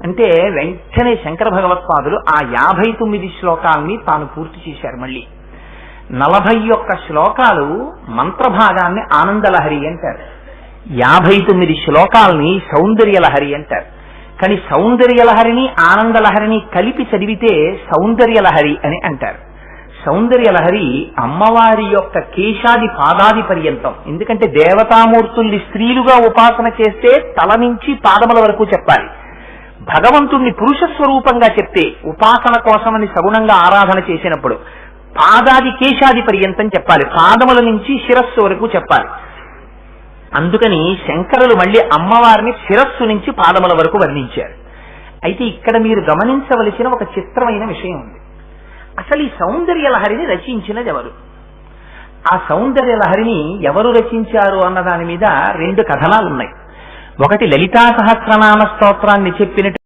అంటే వెంటనే శంకర భగవత్పాదులు ఆ 59 శ్లోకాల్ని తాను పూర్తి చేశారు. మళ్ళీ 41 శ్లోకాలు మంత్రభాగాన్ని ఆనందలహరి అంటారు, 59 శ్లోకాల్ని సౌందర్యలహరి అంటారు. కానీ సౌందర్యలహరిని ఆనందలహరిని కలిపి చదివితే సౌందర్యలహరి అని అంటారు. సౌందర్యలహరి అమ్మవారి యొక్క కేశాది పాదాది పర్యంతం. ఎందుకంటే దేవతామూర్తుల్ని స్త్రీలుగా ఉపాసన చేస్తే తల నుంచి పాదముల వరకు చెప్పాలి. భగవంతుణ్ణి పురుష స్వరూపంగా చెప్తే ఉపాసన కోసమని సగుణంగా ఆరాధన చేసినప్పుడు పాదాది కేశాది పర్యంతం చెప్పాలి, పాదముల నుంచి శిరస్సు వరకు చెప్పాలి. అందుకని శంకరులు మళ్ళీ అమ్మవారిని శిరస్సు నుంచి పాదముల వరకు వర్ణించారు. అయితే ఇక్కడ మీరు గమనించవలసిన ఒక చిత్రమైన విషయం ఉంది. అసలు ఈ సౌందర్యలహరిని రచించినది ఎవరు? ఆ సౌందర్యలహరిని ఎవరు రచించారు అన్న దాని మీద 2 కథనాలు ఉన్నాయి. ఒకటి లలితా సహస్రనామ స్తోత్రాన్ని చెప్పిన